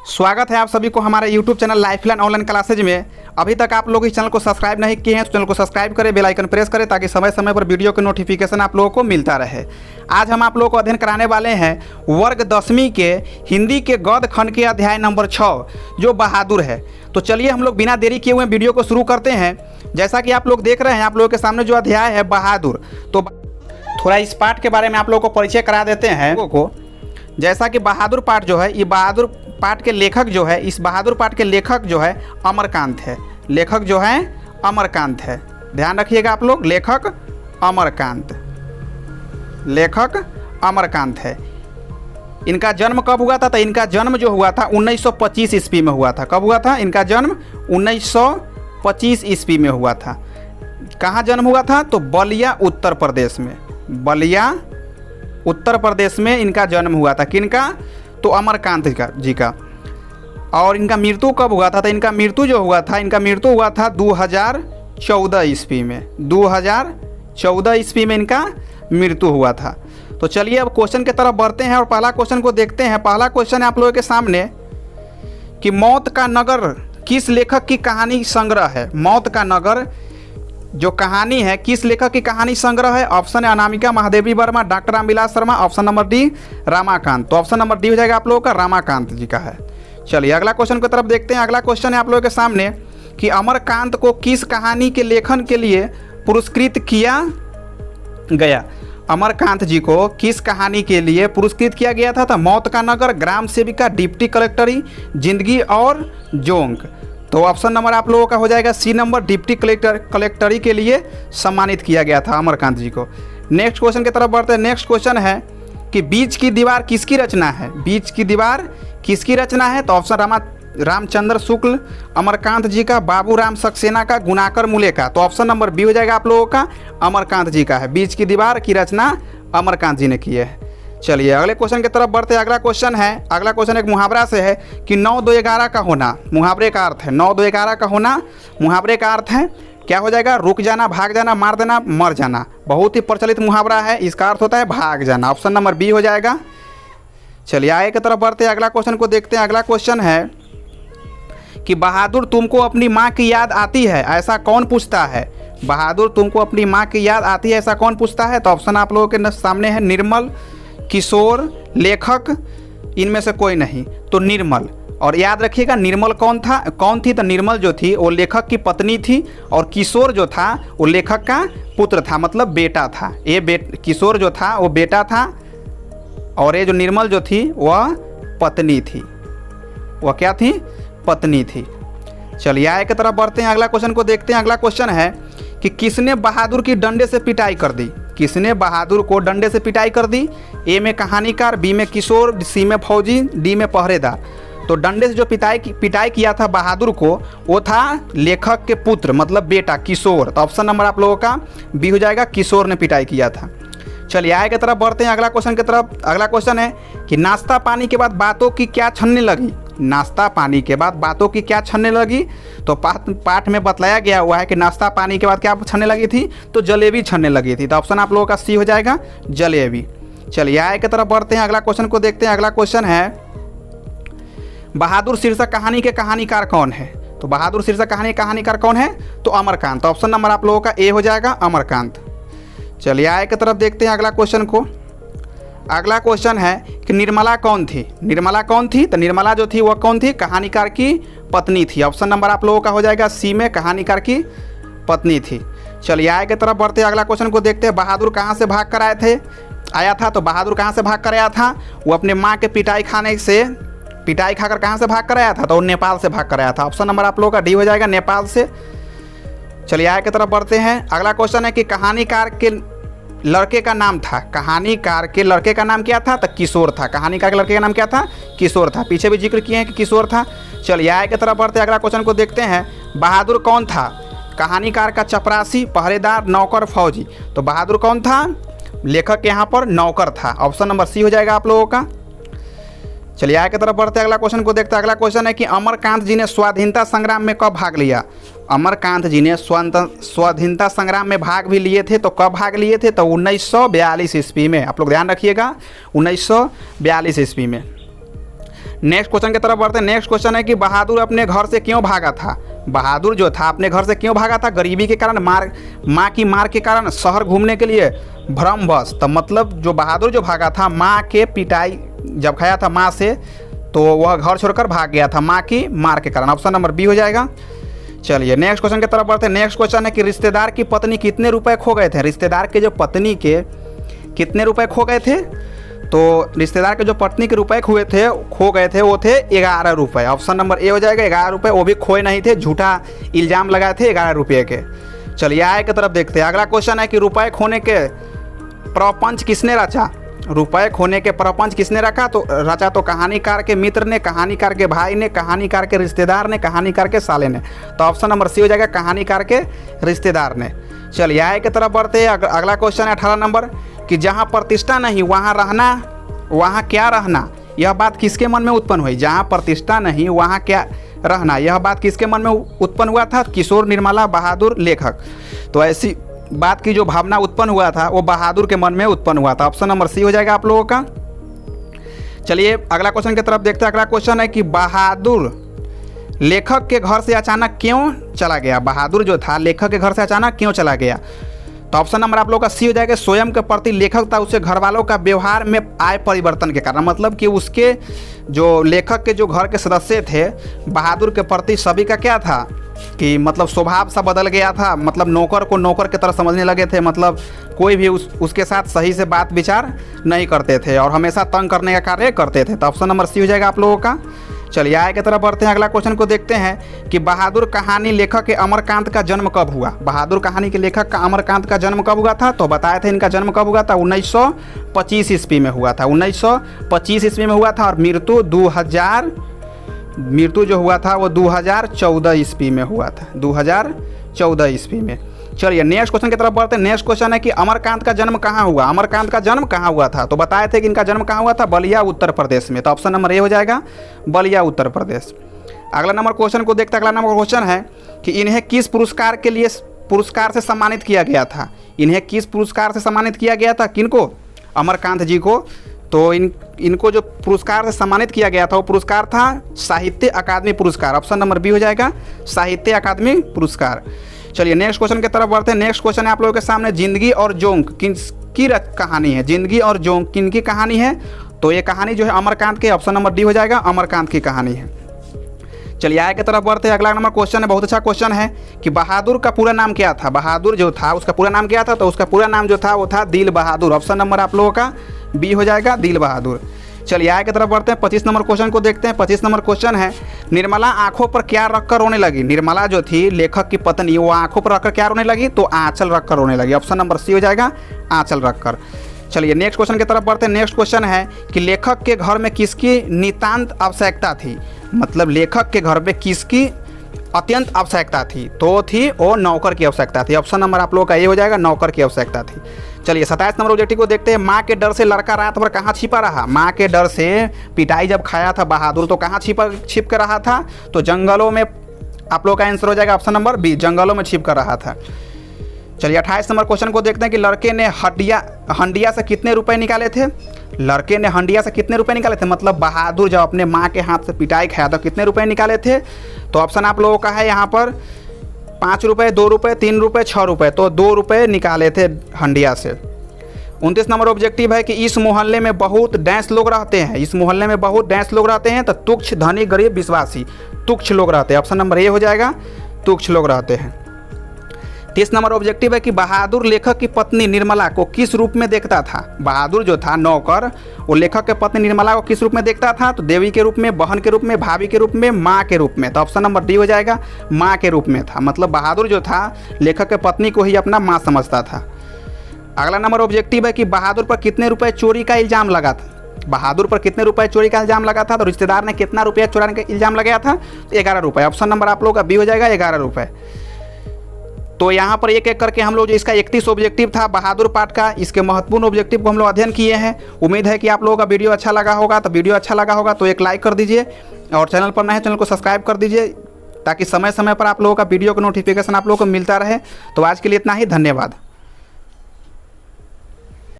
स्वागत है आप सभी को हमारे YouTube channel lifeline online classes में। अभी तक आप लोग इस चैनल को सब्सक्राइब नहीं किए हैं तो चैनल को सब्सक्राइब करें, बेल आइकन प्रेस करें ताकि समय समय पर वीडियो के नोटिफिकेशन आप लोगों को मिलता रहे। आज हम आप लोगों को अध्ययन कराने वाले हैं वर्ग 10वीं के हिंदी के गद्य खंड के अध्याय नंबर 6 जो बहादुर है। तो चलिए हम लोग बिना देरी किए हुए वीडियो को शुरू करते हैं। जैसा कि आप लोग देख रहे हैं, आप लोगों के सामने जो अध्याय है बहादुर, तो थोड़ा इस पाठ के बारे में आप लोगों को परिचय करा देते हैं को। जैसा कि बहादुर पाठ जो है, ये बहादुर पाठ के लेखक जो है, इस बहादुर पाठ के लेखक जो है अमरकांत है। लेखक जो है अमरकांत है, ध्यान रखिएगा आप लोग, लेखक अमरकांत, लेखक अमरकांत है। इनका जन्म कब हुआ था? तो इनका जन्म जो हुआ था 1925 ईस्वी में हुआ था। कब हुआ था? इनका जन्म 1925 ईस्वी में हुआ था। कहाँ जन्म हुआ था? तो बलिया उत्तर प्रदेश में, बलिया उत्तर प्रदेश में इनका जन्म हुआ था। किनका? तो अमरकांत जी का। और इनका मृत्यु कब हुआ था? तो इनका मृत्यु जो हुआ था, इनका मृत्यु हुआ था 2014 ईस्वी में। 2014 ईस्वी में इनका मृत्यु हुआ था। तो चलिए अब क्वेश्चन की तरफ बढ़ते हैं और पहला क्वेश्चन को देखते हैं। पहला क्वेश्चन है आप लोगों के सामने कि मौत का नगर किस लेखक की कहानी संग्रह है? मौत का नगर जो कहानी है किस लेखक की कहानी संग्रह है? ऑप्शन है Anamika Mahadevi Verma, doctor Ramvilas Sharma, option number D Ramakant. तो ऑप्शन नंबर डी हो जाएगा आप लोगों का, रामाकांत जी का है। चलिए अगला क्वेश्चन की तरफ देखते हैं। अगला क्वेश्चन है आप लोगों के सामने कि अमरकांत को किस कहानी के लेखन के लिए पुरस्कृत किया गया? अमरकांत जी को किस कहानी के लिए पुरस्कृत किया गया था? तो मौत का नगर, ग्राम सेविका, डिप्टी कलेक्टरी, जिंदगी और जोंक। तो ऑप्शन नंबर आप लोगों का हो जाएगा सी नंबर, डिप्टी कलेक्टरी के लिए सम्मानित किया गया था अमरकांत जी को। नेक्स्ट क्वेश्चन की तरफ बढ़ते हैं। नेक्स्ट क्वेश्चन है कि बीच की दीवार किसकी रचना है? बीच की दीवार किसकी रचना है? तो ऑप्शन रामचंद्र शुक्ल, अमरकांत जी का, बाबू राम सक्सेना का, गुनाकर मूले का। तो ऑप्शन नंबर बी हो जाएगा आप लोगों का, अमरकांत जी का है। बीच की दीवार की रचना अमरकांत जी ने की है। चलिए अगले क्वेश्चन की तरफ बढ़ते हैं। अगला क्वेश्चन है, अगला क्वेश्चन एक मुहावरा से है कि 9 2 11 का होना। मुहावरे का अर्थ है 9 2 11 का होना। मुहावरे का अर्थ है क्या हो जाएगा? रुक जाना, भाग जाना, मार देना, मर जाना। बहुत ही प्रचलित मुहावरा है, इसका अर्थ होता है भाग जाना। ऑप्शन नंबर बी हो जाएगा। चलिए आगे की तरफ बढ़ते हैं। अगला क्वेश्चन को देखते हैं। अगला क्वेश्चन है कि बहादुर तुमको अपनी माँ की याद आती है, ऐसा कौन पूछता है? बहादुर तुमको अपनी माँ की याद आती है, ऐसा कौन पूछता है? तो ऑप्शन आप लोगों के सामने है निर्मल, किशोर, लेखक, इनमें से कोई नहीं, तो निर्मल। और याद रखिएगा निर्मल कौन थी? तो निर्मल जो थी वो लेखक की पत्नी थी और किशोर जो था वो लेखक का पुत्र था, मतलब बेटा था। किशोर जो था वो बेटा था और ये जो निर्मल जो थी वह पत्नी थी। वह क्या थी? पत्नी थी। चलिए आगे की तरफ बढ़ते हैं। अगला क्वेश्चन को देखते हैं। अगला क्वेश्चन है कि किसने बहादुर की डंडे से पिटाई कर दी? किसने बहादुर को डंडे से पिटाई कर दी? ए में कहानीकार, बी में किशोर, सी में फौजी, डी में पहरेदार। तो डंडे से जो पिटाई किया था बहादुर को वो था लेखक के पुत्र, मतलब बेटा किशोर। तो ऑप्शन नंबर आप लोगों का बी हो जाएगा, किशोर ने पिटाई किया था। चलिए आगे की तरफ बढ़ते हैं। अगला क्वेश्चन की तरफ। अगला क्वेश्चन है कि नाश्ता पानी के बाद बातों की क्या छनने लगी? नाश्ता पानी के बाद बातों की क्या छनने लगी? तो पाठ में बतलाया गया हुआ है कि नाश्ता पानी के बाद क्या छनने लगी थी? तो जलेबी छनने लगी थी। तो ऑप्शन आप लोगों का सी हो जाएगा, जलेबी। चलिए आगे की तरफ बढ़ते हैं। अगला क्वेश्चन को देखते हैं। अगला क्वेश्चन है बहादुर शीर्षक कहानी के कहानीकार कौन है? तो बहादुर शीर्षक कहानी कहानीकार कौन है? तो अमरकांत। तो ऑप्शन नंबर आप लोगों का ए हो जाएगा, अमरकांत। चलिए आगे की तरफ देखते हैं अगला क्वेश्चन को। अगला क्वेश्चन है कि निर्मला कौन थी? निर्मला कौन थी? तो निर्मला जो थी वह कौन थी? कहानीकार की पत्नी थी। ऑप्शन नंबर आप लोगों का हो जाएगा सी में, कहानीकार की पत्नी थी। चलिए आगे की तरफ बढ़ते हैं। अगला क्वेश्चन को देखते हैं। बहादुर कहाँ से भाग कर आया था? तो बहादुर कहाँ से भाग कर आया था? वो अपने माँ के पिटाई खाकर कहाँ से भाग कर आया था? तो वो नेपाल से भाग कर आया था। ऑप्शन नंबर आप लोगों का डी हो जाएगा, नेपाल से। चलिए आगे की तरफ बढ़ते हैं। अगला क्वेश्चन है कि कहानीकार के लड़के का नाम था। कहानीकार के लड़के का नाम क्या था? तो किशोर था। कहानीकार के लड़के का नाम क्या था? किशोर था। पीछे भी जिक्र किए हैं कि किशोर था। चलिए आगे की तरफ बढ़ते हैं। अगला क्वेश्चन को देखते हैं। बहादुर कौन था? कहानीकार का चपरासी, पहरेदार, नौकर, फौजी। तो बहादुर कौन था? लेखक के यहाँ पर नौकर था। ऑप्शन नंबर सी हो जाएगा आप लोगों का। चलिए आगे की तरफ बढ़ते हैं। अगला क्वेश्चन को देखते हैं। अगला क्वेश्चन है कि अमरकांत जी ने स्वाधीनता संग्राम में कब भाग लिया? अमरकांत जी ने स्वाधीनता संग्राम में भाग भी लिए थे। तो कब भाग लिए थे? तो 1942 ईस्वी में। आप लोग ध्यान रखिएगा, 1942 ईस्वी में। नेक्स्ट क्वेश्चन की तरफ बढ़ते हैं। नेक्स्ट क्वेश्चन है कि बहादुर अपने घर से क्यों भागा था। बहादुर जो था अपने घर से क्यों भागा था? गरीबी के कारण, माँ की मार के कारण, शहर घूमने के लिए, भ्रमवश। तो मतलब जो बहादुर जो भागा था, माँ के पिटाई जब खाया था माँ से, तो वह घर छोड़कर भाग गया था माँ की मार के कारण। ऑप्शन नंबर बी हो जाएगा। चलिए नेक्स्ट क्वेश्चन की तरफ बढ़ते हैं। नेक्स्ट क्वेश्चन है कि रिश्तेदार की पत्नी कितने रुपए खो गए थे। रिश्तेदार के जो पत्नी के कितने रुपए खो गए थे? तो रिश्तेदार के जो पत्नी के रुपए खो गए थे वो थे 11 रुपये। ऑप्शन नंबर ए हो जाएगा 11 रुपये। वो भी खोए नहीं थे, झूठा इल्ज़ाम लगाए थे 11 रुपये के। चलिए आगे की तरफ देखते हैं। अगला क्वेश्चन है कि रुपए खोने के प्रपंच किसने रचा। रुपए खोने के प्रपंच किसने रचा? तो कहानीकार के मित्र ने, कहानीकार के भाई ने, कहानीकार के रिश्तेदार ने, कहानीकार के साले ने। तो ऑप्शन नंबर सी हो जाएगा कहानीकार के रिश्तेदार ने। चलिए आगे की तरफ बढ़ते हैं। अगला क्वेश्चन है 18 नंबर कि जहाँ प्रतिष्ठा नहीं वहाँ रहना, वहाँ क्या रहना। यह बात किसके मन में उत्पन्न हुई? जहाँ प्रतिष्ठा नहीं वहाँ क्या रहना, यह बात किसके मन में उत्पन्न हुआ था? किशोर निर्मला बहादुर लेखक। तो ऐसी बात की जो भावना उत्पन्न हुआ था वो बहादुर के मन में उत्पन्न हुआ था। ऑप्शन नंबर सी हो जाएगा आप लोगों का। चलिए अगला क्वेश्चन की तरफ देखते हैं। अगला क्वेश्चन है कि बहादुर लेखक के घर से अचानक क्यों चला गया। बहादुर जो था लेखक के घर से अचानक क्यों चला गया? तो ऑप्शन नंबर आप लोगों का सी हो जाएगा। स्वयं के प्रति लेखक था, उसके घर वालों का व्यवहार में आए परिवर्तन के कारण। मतलब कि उसके जो लेखक के जो घर के सदस्य थे, बहादुर के प्रति सभी का क्या था कि मतलब स्वभाव सा बदल गया था। मतलब नौकर को नौकर की तरह समझने लगे थे। मतलब कोई भी उसके साथ सही से बात विचार नहीं करते थे और हमेशा तंग करने का कार्य करते थे। तो ऑप्शन नंबर सी हो जाएगा आप लोगों का। चलिए आगे की तरफ बढ़ते हैं। अगला क्वेश्चन को देखते हैं कि बहादुर कहानी लेखक के अमरकांत का जन्म कब हुआ। बहादुर कहानी के लेखक का अमरकांत का जन्म कब हुआ था? तो बताए थे इनका जन्म कब हुआ था? 1925 ईस्वी में हुआ था। 1925 ईस्वी में हुआ था और मृत्यु जो हुआ था वो 2014 ईस्वी में हुआ था। 2014 ईस्वी में। चलिए नेक्स्ट क्वेश्चन की तरफ बढ़ते हैं। नेक्स्ट क्वेश्चन है कि अमरकांत का जन्म कहाँ हुआ। अमरकांत का जन्म कहाँ हुआ था? तो बताए थे कि इनका जन्म कहाँ हुआ था? बलिया उत्तर प्रदेश में। तो ऑप्शन नंबर ए हो जाएगा बलिया उत्तर प्रदेश। अगला नंबर क्वेश्चन को देखते हैं। अगला नंबर क्वेश्चन है कि इन्हें किस पुरस्कार से सम्मानित किया गया था। इन्हें किस पुरस्कार से सम्मानित किया गया था? किनको? अमरकांत जी को। तो इनको जो पुरस्कार से सम्मानित किया गया था वो पुरस्कार था साहित्य अकादमी पुरस्कार। ऑप्शन नंबर बी हो जाएगा साहित्य अकादमी पुरस्कार। चलिए नेक्स्ट क्वेश्चन की तरफ बढ़ते हैं। नेक्स्ट क्वेश्चन है आप लोगों के सामने, जिंदगी और जोंक किसकी कहानी है। जिंदगी और जोंक किनकी कहानी है? तो ये कहानी जो है अमरकांत के। ऑप्शन नंबर डी हो जाएगा अमरकांत की कहानी है। चलिए आगे की तरफ बढ़ते हैं। अगला नंबर क्वेश्चन है, बहुत अच्छा क्वेश्चन है कि बहादुर का पूरा नाम क्या था। बहादुर जो था उसका पूरा नाम क्या था? तो उसका पूरा नाम जो था वो था दिल बहादुर। ऑप्शन नंबर आप लोगों का बी हो जाएगा दिल बहादुर। चलिए आगे की तरफ बढ़ते हैं। 25 नंबर क्वेश्चन को देखते हैं। 25 नंबर क्वेश्चन है, निर्मला आंखों पर क्या रखकर रोने लगी। निर्मला जो थी लेखक की पत्नी, वो आंखों पर रखकर क्या रोने लगी? तो आंचल रखकर रोने लगी। ऑप्शन नंबर सी हो जाएगा आंचल रखकर। चलिए नेक्स्ट क्वेश्चन की तरफ बढ़ते हैं। नेक्स्ट क्वेश्चन है कि लेखक के घर में किसकी नितांत आवश्यकता थी। मतलब लेखक के घर में किसकी अत्यंत आवश्यकता थी? तो थी वो नौकर की आवश्यकता थी। ऑप्शन नंबर आप लोगों का ये हो जाएगा नौकर की आवश्यकता थी। चलिए 27 नंबर ऑब्जेक्टिव को देखते हैं। माँ के डर से लड़का रात भर कहाँ छिपा रहा। माँ के डर से पिटाई जब खाया था बहादुर तो कहाँ छिप कर रहा था? तो जंगलों में। आप लोग का आंसर हो जाएगा ऑप्शन नंबर बी, जंगलों में छिप कर रहा था। चलिए 28 नंबर क्वेश्चन को देखते हैं कि लड़के ने हंडिया से कितने रुपए निकाले थे। लड़के ने हंडिया से कितने रुपए निकाले थे? मतलब बहादुर जब अपने माँ के हाथ से पिटाई खाया तो कितने रुपए निकाले थे? तो ऑप्शन आप लोगों का है यहाँ पर 5 रुपये, 2 रुपये, 3 रुपये, 6 रुपये। तो 2 रुपये निकाले थे हंडिया से। 29 नंबर ऑब्जेक्टिव है कि इस मोहल्ले में बहुत डैश लोग रहते हैं। इस मोहल्ले में बहुत डैश लोग रहते हैं। तो तुच्छ, धनी, गरीब, विश्वासी। तुच्छ लोग रहते हैं। ऑप्शन नंबर ए हो जाएगा तुच्छ लोग रहते हैं। 30 नंबर ऑब्जेक्टिव है कि बहादुर लेखक की पत्नी निर्मला को किस रूप में देखता था। बहादुर जो था नौकर, वो लेखक के पत्नी निर्मला को किस रूप में देखता था? तो देवी के रूप में, बहन के रूप में, भाभी के रूप में, माँ के रूप में। तो ऑप्शन नंबर डी हो जाएगा माँ के रूप में था। मतलब बहादुर जो था लेखक के पत्नी को ही अपना माँ समझता था। अगला नंबर ऑब्जेक्टिव है कि बहादुर पर कितने रुपए चोरी का इल्ज़ाम लगा था। बहादुर पर कितने रुपए चोरी का इल्ज़ाम लगा था? तो रिश्तेदार ने कितना रुपया चुराने का इल्ज़ाम लगाया था? तो 11 रुपये। ऑप्शन नंबर आप लोगों का बी हो जाएगा 11 रुपये। तो यहाँ पर एक एक करके हम लोग जो इसका 31 ऑब्जेक्टिव था बहादुर पाठ का, इसके महत्वपूर्ण ऑब्जेक्टिव को हम लोग अध्ययन किए हैं। उम्मीद है कि आप लोगों का वीडियो अच्छा लगा होगा। तो वीडियो अच्छा लगा होगा तो एक लाइक कर दीजिए और चैनल पर नए हैं चैनल को सब्सक्राइब कर दीजिए ताकि समय समय पर आप लोगों का वीडियो का नोटिफिकेशन आप लोगों को मिलता रहे। तो आज के लिए इतना ही, धन्यवाद।